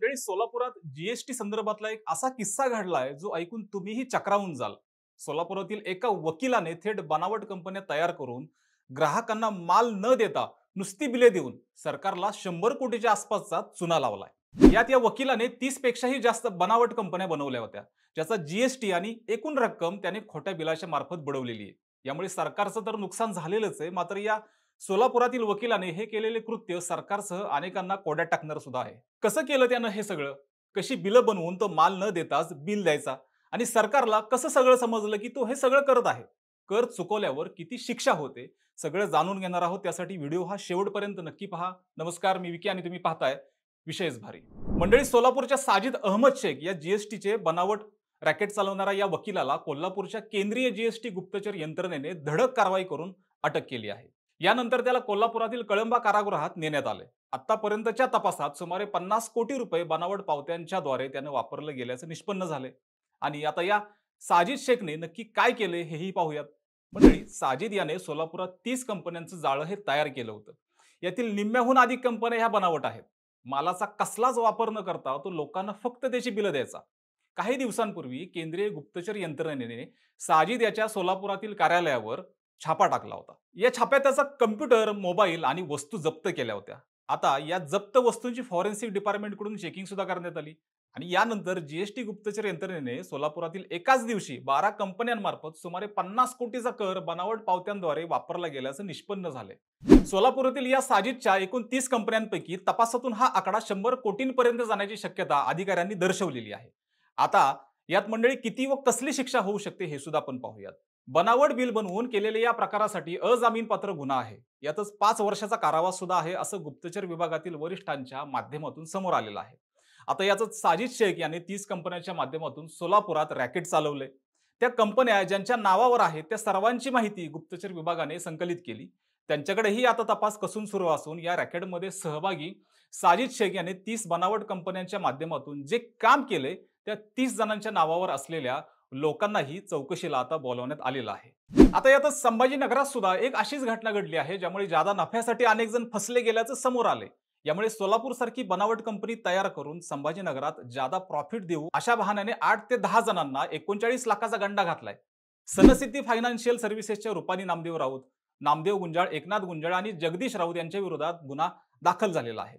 मंडळी सोलापुरात जीएसटी संदर्भातला एक असा किस्सा घडलाय जो ऐकून तुम्हीही चक्रावून जाल। सोलापुरातील एका वकिलाने थेट बनावट कंपन्या तयार करून ग्राहकांना माल न देता नुसती बिले देऊन सरकारला 100 कोटीच्या आसपासचा चुना लावलाय। यात या वकिलाने 30 पेक्षाही जास्त बनावट कंपन्या बनवल्या होत्या, ज्याचा जीएसटी आणि एकूण रक्कम त्याने खोट्या बिलाच्या मार्फत बुडवलेली आहे। यामुळे सरकारचं तर नुकसान झालेलंच आहे, मात्र या सोलापुरातील वकिलाने हे केलेले कृत्य सरकारसह अनेकांना कोड्यात टाकणार सुद्धा आहे। कसं केलं त्यानं हे सगळं? कशी बिलं बनवून तो माल न देताच बिल द्यायचा आणि सरकारला कसं सगळं समजलं की तो हे सगळं करत आहे? कर चुकवल्यावर किती शिक्षा होते सगळं जाणून घेणार आहोत। त्यासाठी व्हिडिओ हा शेवटपर्यंत नक्की पहा। नमस्कार, मी विकी आणि तुम्ही पाहताय विशेष भारी। मंडळी, सोलापूरच्या साजिद अहमद शेख या जीएसटीचे बनावट रॅकेट चालवणाऱ्या या वकिलाला कोल्हापूरच्या केंद्रीय जीएसटी गुप्तचर यंत्रणेने धडक कारवाई करून अटक केली आहे। यानंतर त्याला कोल्हापुरातील कळंबा कारागृहात नेण्यात आले। आतापर्यंतच्या तपासात सुमारे 50 कोटी रुपये बनावट पावत्यांच्या द्वारे त्याने वापरले गेल्याचे निष्पन्न झाले। आणि आता या साजिद शेखने नक्की काय केले हेही पाहूयात। मंडळी, साजिद याने सोलापुरात 30 कंपन्यांचं जाळं हे तयार केलं होतं। यातील निम्म्याहून अधिक कंपन्या ह्या बनावट आहेत। मालाचा कसलाच वापर न करता तो लोकांना फक्त त्याची बिलं द्यायचा। काही दिवसांपूर्वी केंद्रीय गुप्तचर यंत्रणेने साजिद याच्या सोलापुरातील कार्यालयावर छापा टाकला होता। या छाप्यात त्याचा कम्प्युटर, मोबाईल आणि वस्तू जप्त केल्या होत्या। आता या जप्त वस्तूंची फॉरेन्सिक डिपार्टमेंटकडून चेकिंग सुद्धा करण्यात आली आणि यानंतर जीएसटी गुप्तचर यंत्रणेने सोलापुरातील एकाच दिवशी 12 कंपन्यांमार्फत सुमारे 50 कोटीचा कर बनावट पावत्यांद्वारे वापरला गेल्याचं निष्पन्न झाले। सोलापुरातील या साजिदच्या एकूण 30 कंपन्यांपैकी तपासातून हा आकडा 100 कोटींपर्यंत जाण्याची शक्यता अधिकाऱ्यांनी दर्शवलेली आहे। आता यात मंडळी किती व कसली शिक्षा होऊ शकते हे सुद्धा आपण पाहूयात। बनावट बिल बनवून केलेल्या या प्रकारासाठी अजामीनपात्र गुन्हा आहे। यातच 5 वर्षाचा कारावास सुद्धा आहे, असं गुप्तचर विभागातील वरिष्ठांच्या माध्यमातून समोर आलेलं आहे। आता यातच साजिद शेख याने 30 कंपन्यांच्या माध्यमातून सोलापुरात रॅकेट चालवले। त्या कंपन्या ज्यांच्या नावावर आहेत त्या सर्वांची माहिती गुप्तचर विभागाने संकलित केली। त्यांच्याकडेही आता तपास कसून सुरू असून या रॅकेटमध्ये सहभागी साजिद शेख याने 30 बनावट कंपन्यांच्या माध्यमातून जे काम केले त्या 30 जणांच्या नावावर असलेल्या लोकांनाही चौकशीला आता बोलावण्यात आलेलं आहे। आता यातच संभाजीनगरात सुद्धा एक अशीच घटना घडली आहे, ज्यामुळे जादा नफ्यासाठी अनेक जण फसले गेल्याचं समोर आले। यामुळे सोलापूर सारखी बनावट कंपनी तयार करून संभाजीनगरात जादा प्रॉफिट देऊ अशा बहाण्याने 8 ते 10 जणांना 39 लाखाचा गंडा घातलाय। सनसिद्धी फायनान्शियल सर्व्हिसेसच्या रुपाली नामदेव राऊत, नामदेव गुंजाळ, एकनाथ गुंजाळ आणि जगदीश राऊत यांच्या विरोधात गुन्हा दाखल झालेला आहे।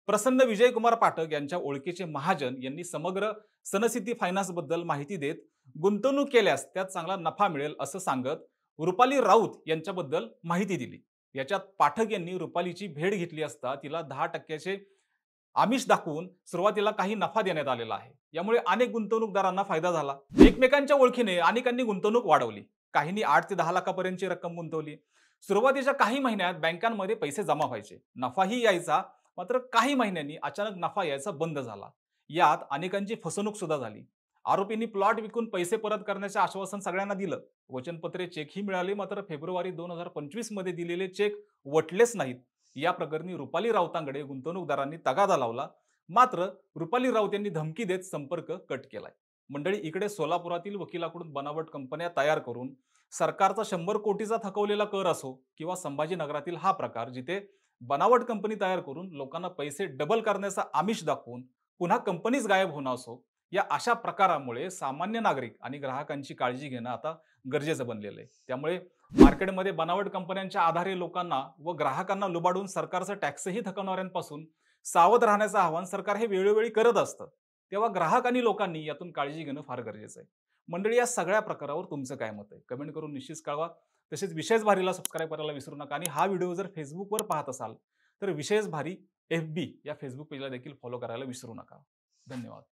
प्रसन्न विजयकुमार पाठक यांच्या ओळखीचे महाजन यांनी समग्र सनसिद्धी फायनान्स बद्दल माहिती देत गुंतवणूक केल्यास त्यात चांगला नफा मिळेल असं सांगत रुपाली राऊत यांच्याबद्दल माहिती दिली। याच्यात पाठक यांनी रुपालीची भेट घेतली असता तिला 10% आमिष दाखवून सुरुवातीला काही नफा देण्यात आलेला आहे। यामुळे अनेक गुंतवणूकदारांना फायदा झाला। एकमेकांच्या ओळखीने अनेकांनी गुंतवणूक वाढवली। काहींनी 8 ते 10 लाखापर्यंतची रक्कम गुंतवली। सुरुवातीच्या काही महिन्यात बँकांमध्ये पैसे जमा व्हायचे, नफाही यायचा, मात्र काही महिन्यांनी अचानक नफा यायचा बंद झाला। यात अनेकांची फसवणूक सुद्धा झाली। आरोपींनी प्लॉट विकून पैसे परत करण्याचे आश्वासन सगळ्यांना दिलं, वचनपत्रे, चेकही मिळाले, मात्र फेब्रुवारी 2025 मध्ये दिलेले चेक वटलेच नाहीत। या प्रकरणी रुपाली राऊतांकडे गुंतवणूकदारांनी तगादा लावला, मात्र रुपाली राऊत यांनी धमकी देत संपर्क कट केलाय। मंडळी, इकडे सोलापुरातील वकिलाकडून बनावट कंपन्या तयार करून सरकारचा 100 कोटीचा थकवलेला कर असो, किंवा संभाजीनगरातील हा प्रकार जिथे बनावट कंपनी तयार करून लोकांना पैसे डबल करण्याचा आमिष दाखवून पुन्हा कंपनीच गायब होणं असो, या अशा प्रकारामुळे सामान्य नागरिक आणि ग्राहकांची काळजी घेणं आता गरजेचं बनलेलं आहे। त्यामुळे मार्केटमध्ये बनावट कंपन्यांच्या आधारे लोकांना व ग्राहकांना लुबाडून सरकारचं टॅक्सही थकवणाऱ्यांपासून सावध राहण्याचं आवाहन सरकार हे वेळोवेळी करत असतं। तेव्हा ग्राहक आणि लोकांनी यातून काळजी घेणं फार गरजेचं आहे। मंडळी, या सगळ्या प्रकारावर तुमचं काय मत आहे कमेंट करून निश्चित कळवा। तसेच विशेष भारीला सबस्क्राईब करायला विसरू नका आणि हा व्हिडिओ जर फेसबुकवर पाहत असाल तर विशेष भारी FB या फेसबुक पेजला देखील फॉलो करायला विसरू नका। धन्यवाद।